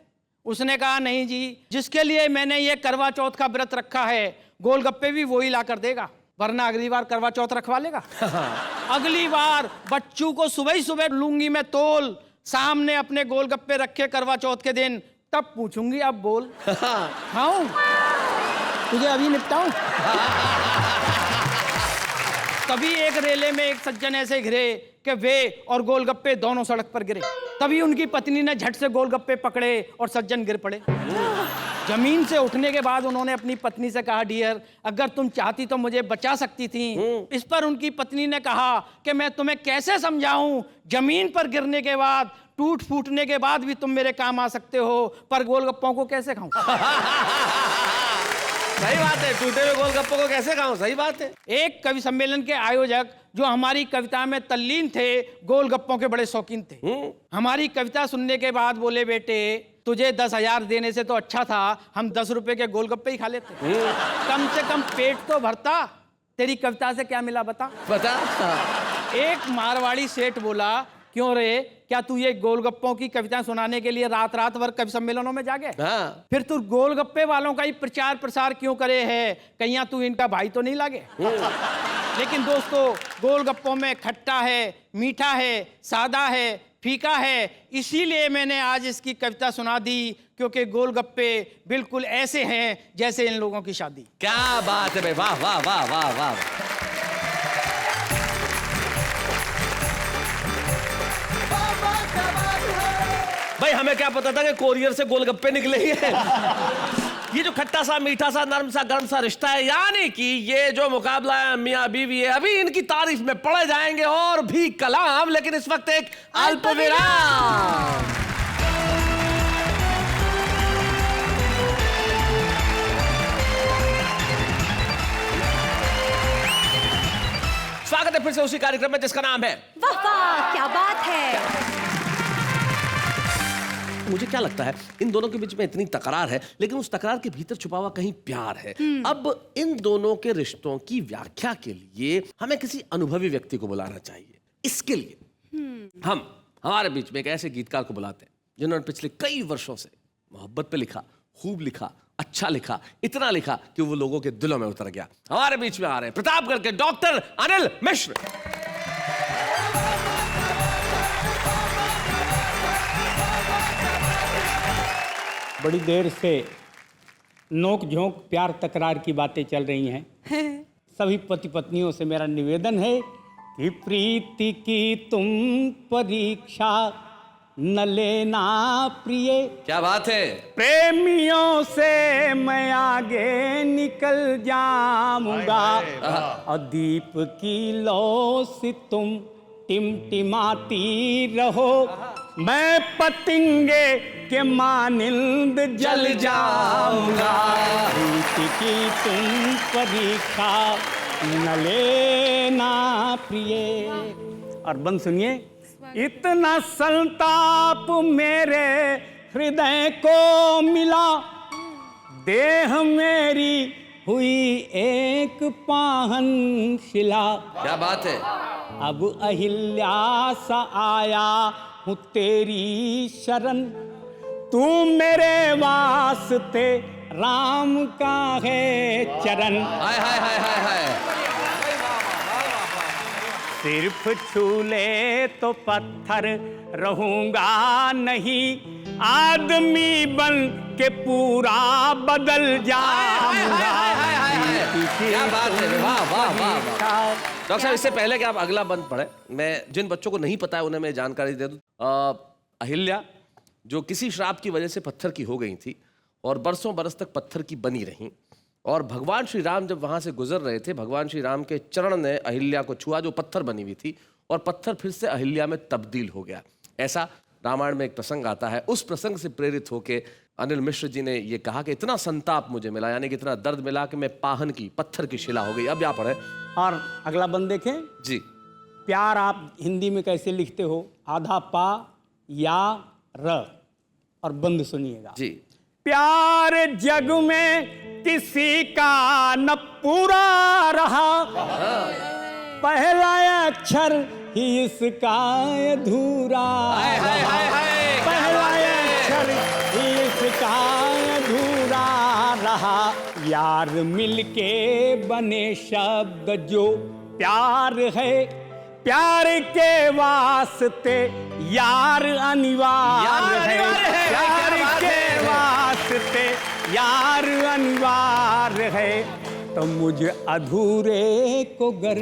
[SPEAKER 4] उसने कहा नहीं जी, जिसके लिए मैंने ये करवा चौथ का व्रत रखा है गोलगप्पे भी वही ला कर देगा, वरना अगली बार करवा चौथ रखवा लेगा। अगली बार बच्चू को सुबह ही सुबह लूंगी मैं तोल, सामने अपने गोलगप्पे रखे करवा चौथ के दिन, तब पूछूंगी अब बोल खाऊं तुझे अभी निपटाऊं? तभी एक रेले में एक सज्जन ऐसे घिरे कि वे और गोलगप्पे दोनों सड़क पर गिरे। तभी उनकी पत्नी ने झट से गोलगप्पे पकड़े और सज्जन गिर पड़े। जमीन से उठने के बाद उन्होंने अपनी पत्नी से कहा डियर अगर तुम चाहती तो मुझे बचा सकती थी। इस पर उनकी पत्नी ने कहा कि मैं तुम्हें कैसे समझाऊं, जमीन पर गिरने के बाद टूट फूटने के बाद भी तुम मेरे काम आ सकते हो, पर गोलगप्पों को कैसे खाऊं?
[SPEAKER 1] सही बात है, टूटे हुए गोलगप्पों को कैसे खाऊं? सही बात है।
[SPEAKER 4] एक कवि सम्मेलन के आयोजक जो हमारी कविता में तल्लीन थे, गोलगप्पों के बड़े शौकीन थे। हमारी कविता सुनने के बाद बोले बेटे तुझे 10,000 देने से तो अच्छा था हम 10 रुपए के गोलगप्पे ही खा लेते, कम से कम पेट तो भरता। तेरी कविता से क्या मिला बता? एक मारवाड़ी सेठ बोला क्यों रे, क्या तू ये गोलगप्पों की कविता सुनाने के लिए रात रात भर कवि सम्मेलनों में जागे?
[SPEAKER 1] हाँ।
[SPEAKER 4] फिर तू गोलगप्पे वालों का ही प्रचार प्रसार क्यों करे है, कहीं तू इनका भाई तो नहीं लागे? लेकिन दोस्तों गोलगप्पों में खट्टा है, मीठा है, सादा है, फीका है, इसीलिए मैंने आज इसकी कविता सुना दी, क्योंकि गोलगप्पे बिल्कुल ऐसे हैं जैसे इन लोगों की शादी।
[SPEAKER 1] क्या बात है भाई, वाह वाह वाह वाह वाह। भाई हमें क्या पता था कि कोरियर से गोलगप्पे निकलेंगे। ये जो खट्टा सा मीठा सा नरम सा गर्म सा रिश्ता है, यानी कि ये जो मुकाबला है मियां बीवी है, अभी इनकी तारीफ में पड़े जाएंगे और भी कलाम, लेकिन इस वक्त एक अल्प विराम। स्वागत है फिर से उसी कार्यक्रम में जिसका नाम है
[SPEAKER 2] वाह वाह क्या बात है।
[SPEAKER 1] मुझे क्या लगता है इन दोनों के बीच में इतनी तकरार है, लेकिन उस तकरार के भीतर छुपा हुआ कहीं प्यार है। अब इन दोनों के रिश्तों की व्याख्या के लिए हमें किसी अनुभवी व्यक्ति को बुलाना चाहिए। इसके लिए हम हमारे बीच में एक ऐसे गीतकार को बुलाते हैं जिन्होंने पिछले कई वर्षों से मोहब्बत पे लिखा, खूब लिखा, अच्छा लिखा, इतना लिखा कि वो लोगों के दिलों में उतर गया। हमारे बीच में आ रहे हैं प्रतापगढ़ के डॉक्टर अनिल मिश्र।
[SPEAKER 5] बड़ी देर से नोक झोंक प्यार तकरार की बातें चल रही हैं। सभी पति पत्नियों से मेरा निवेदन है कि प्रीति की तुम परीक्षा न लेना प्रिय।
[SPEAKER 1] क्या बात है।
[SPEAKER 5] प्रेमियों से मैं आगे निकल जाऊंगा और दीप की लौ से तुम टिमटिमाती रहो, मैं पतंगे के मानिंद जल जाऊंगा। प्रीति की तुम परीक्षा न लेना प्रिय। और बंद सुनिए, इतना संताप मेरे हृदय को मिला, देह मेरी हुई एक पाहन शिला।
[SPEAKER 1] क्या बात है।
[SPEAKER 5] अब अहिल्या सा आया हूँ तेरी शरण, तू मेरे वास्ते राम का है चरण।
[SPEAKER 1] हाय हाय हाय हाय हाय।
[SPEAKER 5] सिर्फ छू ले तो पत्थर रहूंगा नहीं, आदमी बन के पूरा बदल जाऊंगा।
[SPEAKER 1] क्या बात है। वाह वाह वाह वाह। डॉक्टर साहब, इससे पहले कि आप अगला बंद पढ़े, मैं जिन बच्चों को नहीं पता है उन्हें मैं जानकारी दे दूं। अहिल्या जो किसी श्राप की वजह से पत्थर की हो गई थी और बरसों बरस तक पत्थर की बनी रहीं, और भगवान श्री राम जब वहां से गुजर रहे थे, भगवान श्री राम के चरण ने अहिल्या को छुआ जो पत्थर बनी हुई थी, और पत्थर फिर से अहिल्या में तब्दील हो गया। ऐसा रामायण में एक प्रसंग आता है। उस प्रसंग से प्रेरित होकर अनिल मिश्र जी ने ये कहा कि इतना संताप मुझे मिला, यानी कि इतना दर्द मिला कि मैं पाहन की पत्थर की शिला हो गई। अब आप पढ़े।
[SPEAKER 5] और अगला बंद देखें
[SPEAKER 1] जी।
[SPEAKER 5] प्यार आप हिंदी में कैसे लिखते हो? आधा पा या र। और बंद सुनिएगा
[SPEAKER 1] जी।
[SPEAKER 5] प्यार जग में किसी का न पूरा रहा, पहला अक्षर ही इसका अधूरा। पहला अक्षर ही इसका अधूरा रहा, यार मिलके बने शब्द जो प्यार है, प्यार के वास्ते यार अनिवार्य है। प्यार के वास्ते यार अनिवार्य है, तो मुझे अधूरे को गर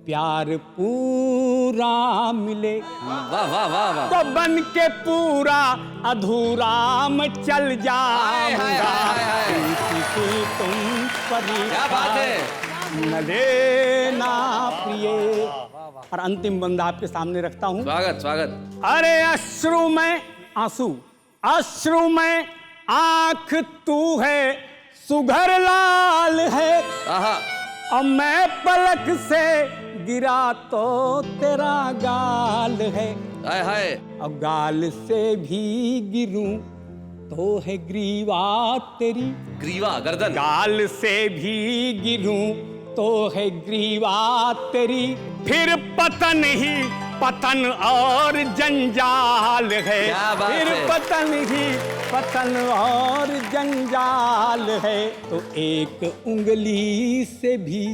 [SPEAKER 5] प्यार पूरा मिले।
[SPEAKER 1] वाह वाह वाह वाह।
[SPEAKER 5] तो बन के पूरा अधूरा मैं चल जाऊंगा। प्रीति तुम
[SPEAKER 1] क्या बात है।
[SPEAKER 5] न लेना प्रिय। और अंतिम बंद आपके सामने रखता हूं।
[SPEAKER 1] स्वागत स्वागत।
[SPEAKER 5] अरे अश्रु में आंसू, अश्रु में आंख तू है, सुघर लाल है। और मैं पलक से गिरा तो तेरा गाल है।
[SPEAKER 1] हाय हाय।
[SPEAKER 5] अब गाल से भी गिरूं तो है ग्रीवा तेरी।
[SPEAKER 1] ग्रीवा गर्दन।
[SPEAKER 5] गाल से भी गिरूं तो है ग्रीवा तेरी, फिर पतन ही पतन और जंजाल है। फिर पतन ही पतन और जंजाल है, तो एक उंगली से भी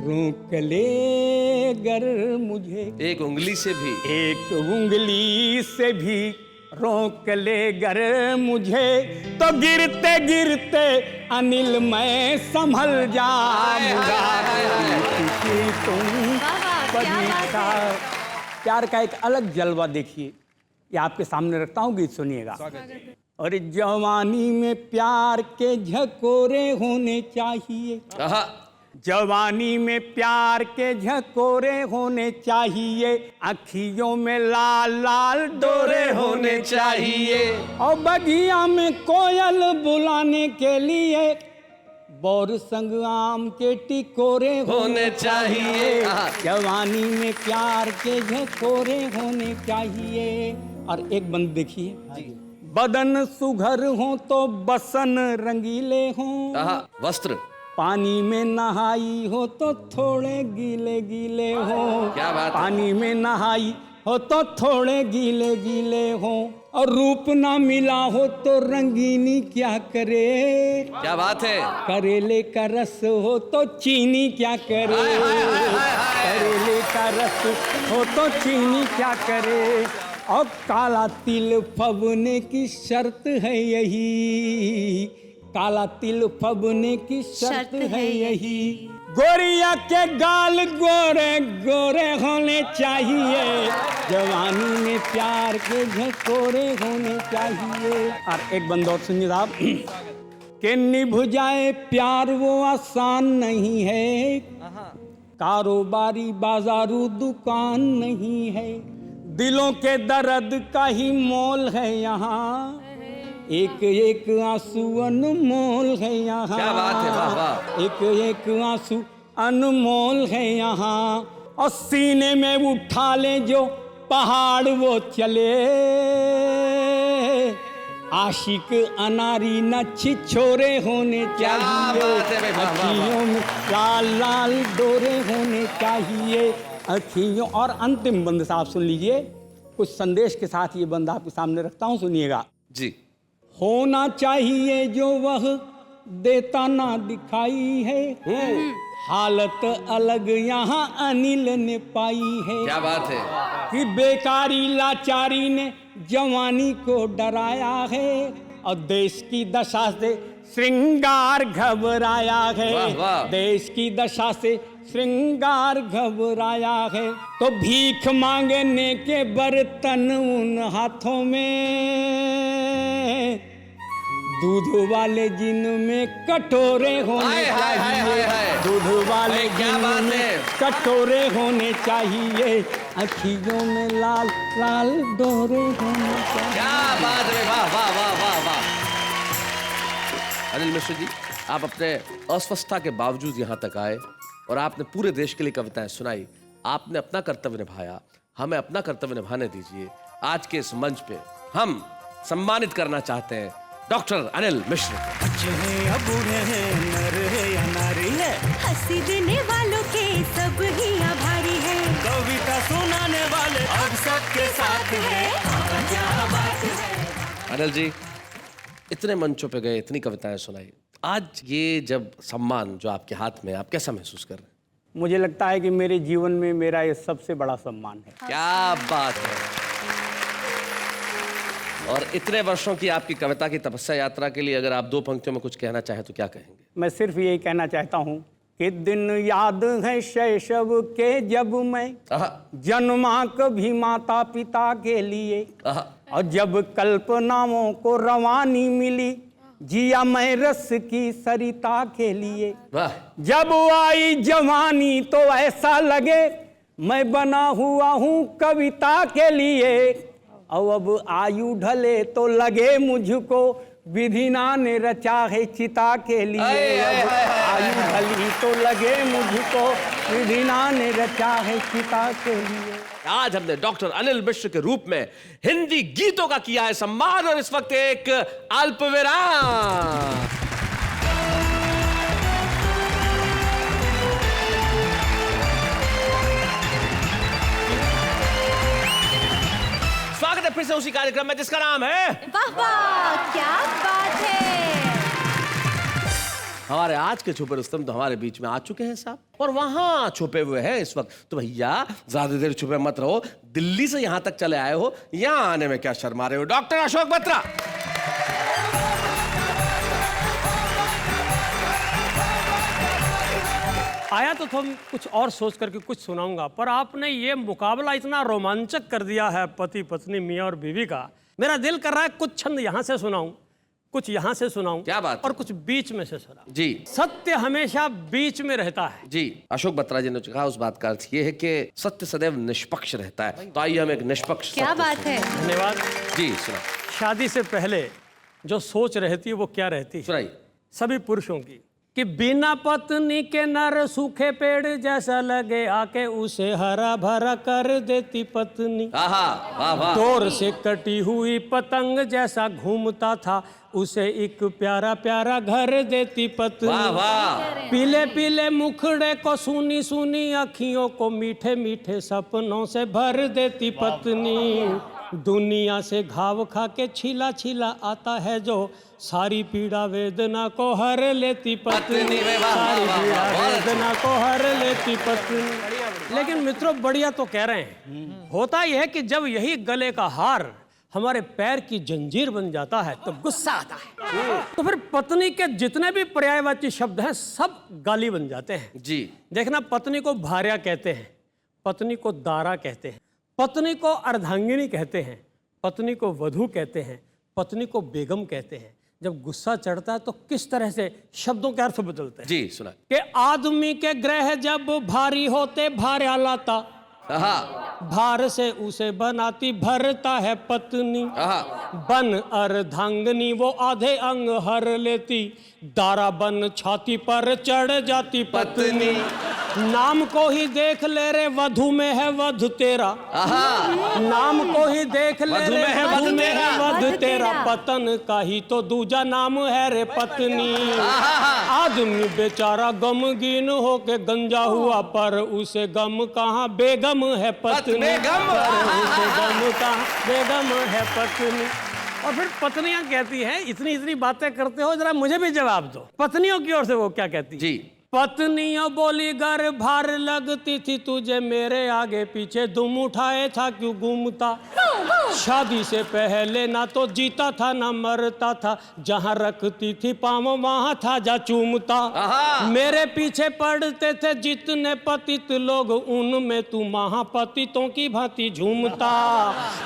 [SPEAKER 5] रोक ले गर मुझे।
[SPEAKER 1] एक उंगली से भी।
[SPEAKER 5] एक उंगली से भी रोक ले गर मुझे, तो गिरते गिरते अनिल मैं संभल जाऊंगा। तुम परीक्षा। प्यार का एक अलग जलवा देखिए, ये आपके सामने रखता हूँ, गीत सुनिएगा। और जवानी में प्यार के झकोरे होने चाहिए। जवानी में प्यार के झकोरे होने चाहिए, अखियों में लाल लाल डोरे होने चाहिए, और बगिया में कोयल बुलाने के लिए बोर संग आम के टिकोरे होने चाहिए। जवानी में प्यार के झकोरे होने चाहिए। और एक बंद देखिए, बदन सुघर हो तो बसन रंगीले हो,
[SPEAKER 1] वस्त्र।
[SPEAKER 5] पानी में नहाई हो तो थोड़े गीले गीले हो।
[SPEAKER 1] क्या बात।
[SPEAKER 5] पानी में नहाई हो तो थोड़े गीले गीले हो, और रूप ना मिला हो तो रंगीनी क्या करे।
[SPEAKER 1] क्या बात है।
[SPEAKER 5] करेले का रस हो तो चीनी क्या करे, करेले का रस हो तो चीनी क्या करे। और काला तिल फबने की शर्त है यही, काला तिल फबने की शर्त है यही। गोरिया के गाल गोरे गोरे होने चाहिए, जवानी में प्यार के झकोरे होने चाहिए। और एक बंद और सुनिए साहब कि निभ जाए प्यार वो आसान नहीं है, कारोबारी बाजारू दुकान नहीं है। दिलों के दर्द का ही मोल है यहाँ, एक एक आंसू अनमोल है यहाँ।
[SPEAKER 1] क्या बात है, वाह वाह।
[SPEAKER 5] एक एक आंसू अनमोल है यहाँ, और सीने में उठा ले जो पहाड़ वो चले। आशिक अनारी न छिछोरे होने
[SPEAKER 1] क्या
[SPEAKER 5] चाहिए,
[SPEAKER 1] बात है भाई, वाह, वाह, वाह।
[SPEAKER 5] अखियों में लाल लाल डोरे होने चाहिए, अखियों। और अंतिम बंद साहब सुन लीजिए, कुछ संदेश के साथ ये बंद आपके सामने रखता हूँ, सुनिएगा।
[SPEAKER 1] जी।
[SPEAKER 5] होना चाहिए जो वह देता ना दिखाई है, हालत अलग यहाँ अनिल ने पाई है।
[SPEAKER 1] क्या बात है।
[SPEAKER 5] कि बेकारी लाचारी ने जवानी को डराया है, और देश की दशा से श्रृंगार घबराया है।
[SPEAKER 1] वाह, वाह।
[SPEAKER 5] देश की दशा से श्रृंगार घबराया है, तो भीख मांगने के बर्तन उन हाथों में, दूध वाले जिनमें कटोरे होने
[SPEAKER 1] हाय, हाय, हाय, हाय, हाय।
[SPEAKER 5] चाहिए, दूध वाले
[SPEAKER 1] भाई, क्या बात
[SPEAKER 5] जिनमें
[SPEAKER 1] है।
[SPEAKER 5] कटोरे होने चाहिए, अखियों में लाल लाल डोरे होने चाहिए।
[SPEAKER 1] क्या बात है, वाह वाह वाह वाह वाह। अनिल मिश्र जी, आप अपने अस्वस्थता के बावजूद यहाँ तक आए और आपने पूरे देश के लिए कविताएं सुनाई। आपने अपना कर्तव्य निभाया, हमें अपना कर्तव्य निभाने दीजिए। आज के इस मंच पे हम सम्मानित करना चाहते हैं डॉक्टर अनिल मिश्र।
[SPEAKER 8] बच्चे हैं या बूढ़े हैं, नर है या नारी है,
[SPEAKER 9] हंसी देने वालों के सब ही आभारी है,
[SPEAKER 8] कविता सुनाने वाले अब सबके साथ है। क्या बात है।
[SPEAKER 1] अनिल जी, इतने मंचों पे गए, इतनी कविताएं सुनाई, आज ये जब सम्मान जो आपके हाथ में, आप कैसा महसूस कर रहे हैं?
[SPEAKER 5] मुझे लगता है कि मेरे जीवन में मेरा ये सबसे बड़ा सम्मान है।
[SPEAKER 1] क्या बात है। और इतने वर्षों की आपकी कविता की तपस्या यात्रा के लिए अगर आप 2 पंक्तियों में कुछ कहना चाहें तो क्या कहेंगे?
[SPEAKER 5] मैं सिर्फ यही कहना चाहता हूँ कि दिन याद है शैशव के जब मैं
[SPEAKER 1] आहा,
[SPEAKER 5] जन्मा कभी माता पिता के लिए,
[SPEAKER 1] आहा,
[SPEAKER 5] और जब कल्पनाओं को रवानी मिली, जिया मैं रस की सरिता के लिए।
[SPEAKER 1] वाह।
[SPEAKER 5] जब आई जवानी तो ऐसा लगे मैं बना हुआ हूँ कविता के लिए, और अब आयु ढले तो लगे मुझको विधिना ने रचा है चिता के लिए। अब आयु ढली तो लगे मुझको विधिना ने रचा है चिता के लिए।
[SPEAKER 1] आज हमने डॉक्टर अनिल मिश्र के रूप में हिंदी गीतों का किया है सम्मान, और इस वक्त एक अल्पविराम। स्वागत है फिर से उसी कार्यक्रम में जिसका नाम है
[SPEAKER 2] वाह वाह, क्या बात है।
[SPEAKER 1] हमारे आज के छुपे रुस्तम तो हमारे बीच में आ चुके हैं साहब, और वहां छुपे हुए हैं इस वक्त। तो भैया ज्यादा देर छुपे मत रहो, दिल्ली से यहां तक चले आए हो, यहां आने में क्या शर्मा रहे हो? डॉक्टर अशोक बत्रा।
[SPEAKER 5] आया तो हम कुछ और सोच करके कुछ सुनाऊंगा, पर आपने ये मुकाबला इतना रोमांचक कर दिया है पति पत्नी मियाँ और बीवी का, मेरा दिल कर रहा है कुछ छंद यहाँ से सुनाऊं, कुछ यहाँ से सुनाऊं,
[SPEAKER 1] क्या बात है?
[SPEAKER 5] और कुछ बीच में से सुनाऊं।
[SPEAKER 1] जी
[SPEAKER 5] सत्य हमेशा बीच में रहता है।
[SPEAKER 1] जी, अशोक बत्रा जी ने कहा उस बात का अर्थ ये है कि सत्य सदैव निष्पक्ष रहता है। तो आइए हम एक निष्पक्ष
[SPEAKER 2] क्या
[SPEAKER 1] सत्य
[SPEAKER 2] बात
[SPEAKER 1] सुनाएं।
[SPEAKER 2] है।
[SPEAKER 5] धन्यवाद।
[SPEAKER 1] जी सुना,
[SPEAKER 5] शादी से पहले जो सोच रहती है वो क्या रहती है
[SPEAKER 1] सुनाइए।
[SPEAKER 5] सभी पुरुषों की, कि बिना पत्नी के नर सूखे पेड़ जैसा लगे आके उसे हरा भरा कर देती पत्नी।
[SPEAKER 1] आहा, वाह वाह।
[SPEAKER 5] डोर से कटी हुई पतंग जैसा घूमता था उसे एक प्यारा प्यारा घर देती पत्नी।
[SPEAKER 1] वाह वाह।
[SPEAKER 5] पीले पीले मुखड़े को सुनी सुनी अखियों को मीठे मीठे सपनों से भर देती पत्नी। दुनिया से घाव खा के छिला छिला आता है जो सारी पीड़ा वेदना को हर लेती पत्नी। सारी पीड़ा वेदना को हर लेती पत्नी। लेकिन मित्रों बढ़िया तो कह रहे हैं, होता यह है कि जब यही गले का हार हमारे पैर की जंजीर बन जाता है तो गुस्सा आता है। तो फिर पत्नी के जितने भी पर्यायवाची शब्द हैं सब गाली बन जाते हैं
[SPEAKER 1] जी।
[SPEAKER 5] देखना, पत्नी को भार्या कहते हैं, पत्नी को दारा कहते हैं, पत्नी को अर्धांगिनी कहते हैं, पत्नी को वधू कहते हैं, पत्नी को बेगम कहते हैं। जब गुस्सा चढ़ता है तो किस तरह से शब्दों के अर्थ बदलते हैं।
[SPEAKER 1] जी सुना।
[SPEAKER 5] कि आदमी के ग्रह जब भारी होते भार्या लाता, भार से उसे बनाती भरता है पत्नी। बन अर्धांगनी वो आधे अंग हर लेती, दारा बन छाती पर चढ़ जाती पत्नी। नाम को ही देख ले रे वधु में है वध तेरा, नाम को ही देख ले रे वधु में है वध तेरा, पतन का ही तो दूजा नाम है रे पत्नी। आदमी बेचारा गमगीन होके गंजा हुआ पर उसे गम कहाँ बेगम है पत्नी। उसे गम कहाँ बेगम है पत्नी। और फिर पत्नियां कहती हैं, इतनी इतनी बातें करते हो जरा मुझे भी जवाब दो। पत्नियों की ओर से वो क्या कहती
[SPEAKER 1] जी।
[SPEAKER 5] पत्नियों बोली गर भार लगती थी तुझे मेरे आगे पीछे दुम उठाए था क्यों घूमता। शादी से पहले ना तो जीता था ना मरता था, जहाँ रखती थी पाँव वहाँ था जा चूमता। मेरे पीछे पड़ते थे जितने पतित लोग उनमें तू महापतितों की भांति झूमता।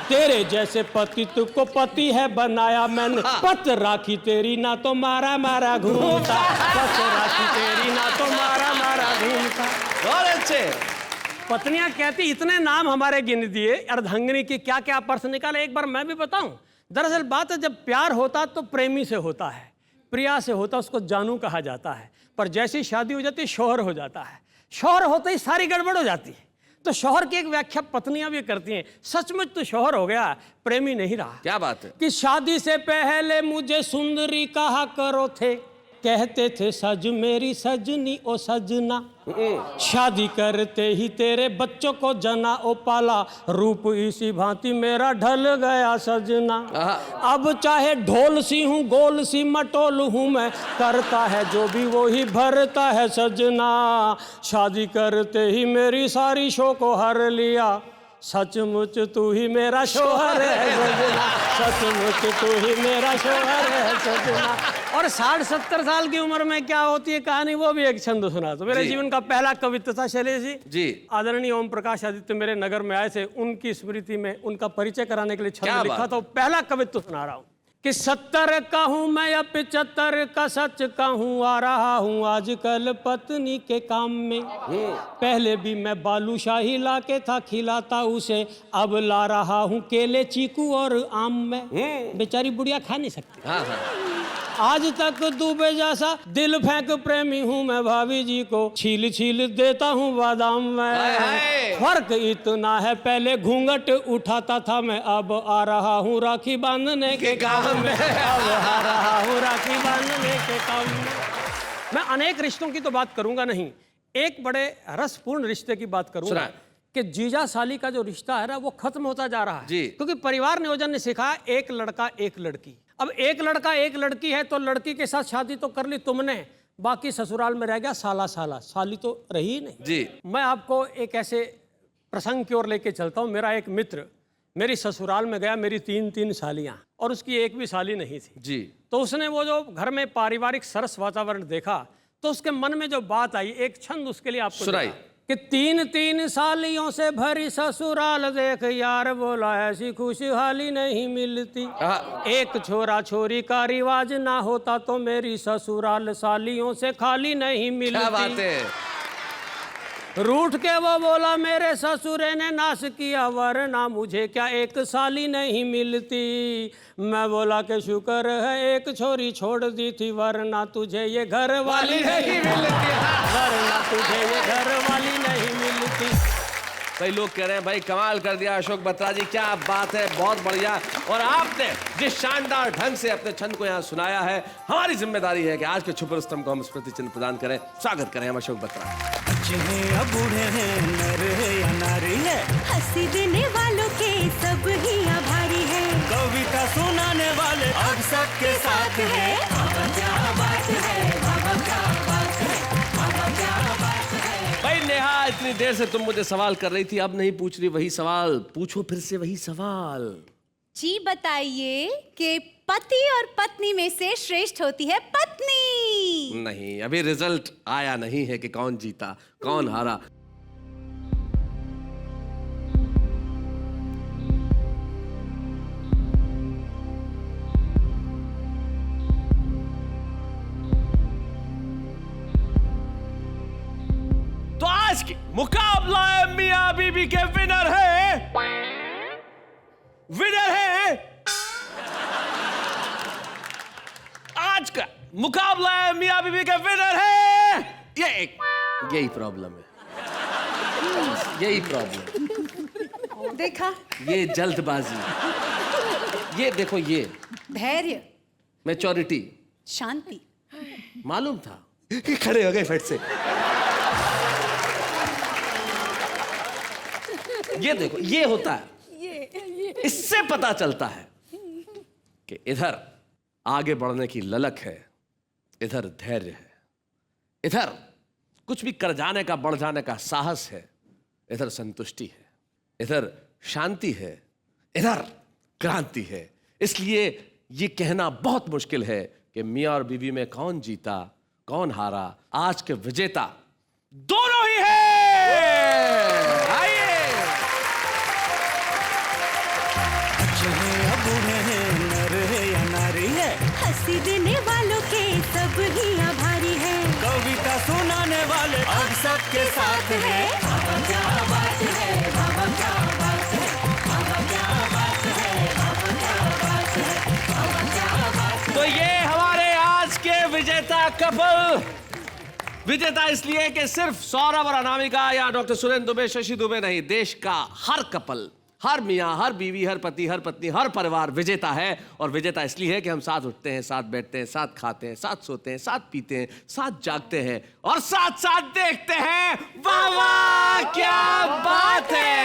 [SPEAKER 5] तेरे जैसे पतित को पति है बनाया मैंने, पत राखी तेरी ना तो मारा मारा घूमता, पत राखी तेरी ना तो मारा मारा घूमता।
[SPEAKER 1] बहुत अच्छे।
[SPEAKER 5] पत्नियां कहती इतने नाम हमारे गिन दिए, अर्धांगिनी की क्या क्या पर्स निकाले एक बार मैं भी बताऊं। दरअसल बात है, जब प्यार होता तो प्रेमी से होता है, प्रिया से होता उसको जानू कहा जाता है, पर जैसी शादी हो जाती शौहर हो जाता है। शौहर होते ही सारी गड़बड़ हो जाती है। तो शौहर की एक व्याख्या पत्नियां भी करती हैं, सचमुच तो शौहर हो गया, प्रेमी नहीं रहा।
[SPEAKER 1] क्या बात है।
[SPEAKER 5] कि शादी से पहले मुझे सुंदरी कहा करो थे, कहते थे सज मेरी सजनी ओ सजना। शादी करते ही तेरे बच्चों को जना ओ पाला, रूप इसी भांति मेरा ढल गया सजना। अब चाहे ढोल सी हूँ गोल सी मटोल हूँ मैं, करता है जो भी वो ही भरता है सजना। शादी करते ही मेरी सारी शो को हर लिया, सचमुच तू ही मेरा शौहर है सजना, सचमुच तू ही मेरा शौहर है सजना। और 60-70 साल की उम्र में क्या होती है कहानी, वो भी एक छंद सुना। तो मेरे जीवन का पहला कवित्व था शैलेश जी। आदरणीय ओम प्रकाश आदित्य मेरे नगर में आए थे, उनकी स्मृति में उनका परिचय कराने के लिए छंद लिखा था। पहला कवित्व सुना रहा हूँ कि 70 का हूँ मैं या 75 का सच का हूँ, आ रहा हूँ आजकल पत्नी के काम में। पहले भी मैं बालूशाही ला के था खिलाता उसे, अब ला रहा हूँ केले चीकू और आम में। बेचारी बुढ़िया खा नहीं सकती। आज तक डूबे जैसा दिल फेंक प्रेमी हूँ मैं, भाभी जी को छील छील देता हूँ बादाम में। फर्क इतना है पहले घूंघट उठाता था मैं, अब आ रहा हूँ राखी बांधने के काम में, अब आ रहा हूँ राखी बांधने के काम में। मैं अनेक रिश्तों की तो बात करूंगा नहीं, एक बड़े रसपूर्ण रिश्ते की बात करूंगा कि जीजा साली का जो रिश्ता है ना वो खत्म होता जा रहा है। क्योंकि परिवार नियोजन ने सिखाया एक लड़का एक लड़की। अब एक लड़का एक लड़की है तो लड़की के साथ शादी तो कर ली तुमने, बाकी ससुराल में रह गया साला साला, साली तो रही नहीं जी। मैं आपको एक ऐसे प्रसंग की ओर लेके चलता हूँ। मेरा एक मित्र मेरी ससुराल में गया, मेरी 3 सालियाँ और उसकी एक भी साली नहीं थी जी। तो उसने वो जो घर में पारिवारिक सरस वातावरण देखा तो उसके मन में जो बात आई, एक छंद उसके लिए आपको सुनाई कि 3 सालियों से भरी ससुराल देख यार, बोला ऐसी खुशहाली नहीं मिलती। एक छोरा छोरी का रिवाज ना होता तो मेरी ससुराल सालियों से खाली नहीं मिलती। क्या बात है। रूठ के वो बोला मेरे ससुरे ने नाश किया, वरना मुझे क्या एक साली नहीं मिलती। मैं बोला कि शुक्र है एक छोरी छोड़ दी थी, वरना तुझे ये घर वाली नहीं मिलती, वरना तुझे ये घर वाली नहीं मिलती।
[SPEAKER 1] कई लोग कह रहे हैं भाई कमाल कर दिया अशोक बत्रा जी, क्या बात है, बहुत बढ़िया। और आपने जिस शानदार ढंग से अपने छंद को यहाँ सुनाया है, हमारी जिम्मेदारी है कि आज के छुपे रुस्तम को हम स्मृति चिन्ह प्रदान करें। स्वागत करें हम अशोक बत्रा।
[SPEAKER 8] बच्चे हैं या बूढ़े हैं, नर है या नारी है,
[SPEAKER 9] हंसी देने वालों के सब ही आभारी है।
[SPEAKER 8] कविता सुनाने वाले अब सबके साथ है। बाबा क्या बात है, बाबा क्या बात है, बाबा क्या बात है।
[SPEAKER 1] भाई नेहा, इतनी देर से तुम मुझे सवाल कर रही थी, अब नहीं पूछ रही वही सवाल, पूछो फिर से वही सवाल।
[SPEAKER 2] जी बताइए कि पति और पत्नी में से श्रेष्ठ होती है पत्नी।
[SPEAKER 1] नहीं, अभी रिजल्ट आया नहीं है कि कौन जीता कौन हारा। तो आज की मुकाबला है मियां बीबी के विनर है, विनर है। आज का मुकाबला है मियां बीबी के विनर है। यही प्रॉब्लम है, यही प्रॉब्लम।
[SPEAKER 2] देखा,
[SPEAKER 1] ये जल्दबाजी, ये देखो, ये
[SPEAKER 2] धैर्य,
[SPEAKER 1] मैच्योरिटी,
[SPEAKER 2] शांति।
[SPEAKER 1] मालूम था। खड़े हो गए फिर से। ये देखो, ये होता है, इससे पता चलता है कि इधर आगे बढ़ने की ललक है, इधर धैर्य है, इधर कुछ भी कर जाने का, बढ़ जाने का साहस है, इधर संतुष्टि है, इधर शांति है, इधर क्रांति है। इसलिए ये कहना बहुत मुश्किल है कि मियां और बीवी में कौन जीता कौन हारा। आज के विजेता दोनों ही हैं। आइए,
[SPEAKER 8] बच्चे हैं या बूढ़े हैं, नर है या नारी है,
[SPEAKER 9] हंसी देने वालों के सब ही आभारी है।
[SPEAKER 8] कविता सुनाने वाले अब सबके साथ है। बाबा क्या बात है, बाबा क्या बात है, बाबा क्या बात है, बाबा क्या बात है, बाबा क्या बात है।
[SPEAKER 1] तो ये हमारे आज के विजेता कपल। विजेता इसलिए कि सिर्फ सौरभ और अनामिका या डॉक्टर सुरेंद्र दुबे, शशि दुबे नहीं, देश का हर कपल, हर मियाँ, हर बीवी, हर पति, हर पत्नी, हर परिवार विजेता है। और विजेता इसलिए है कि हम साथ उठते हैं, साथ बैठते हैं, साथ खाते हैं, साथ सोते हैं, साथ पीते हैं, साथ जागते हैं और साथ साथ देखते हैं। वाह वाह, क्या बात है।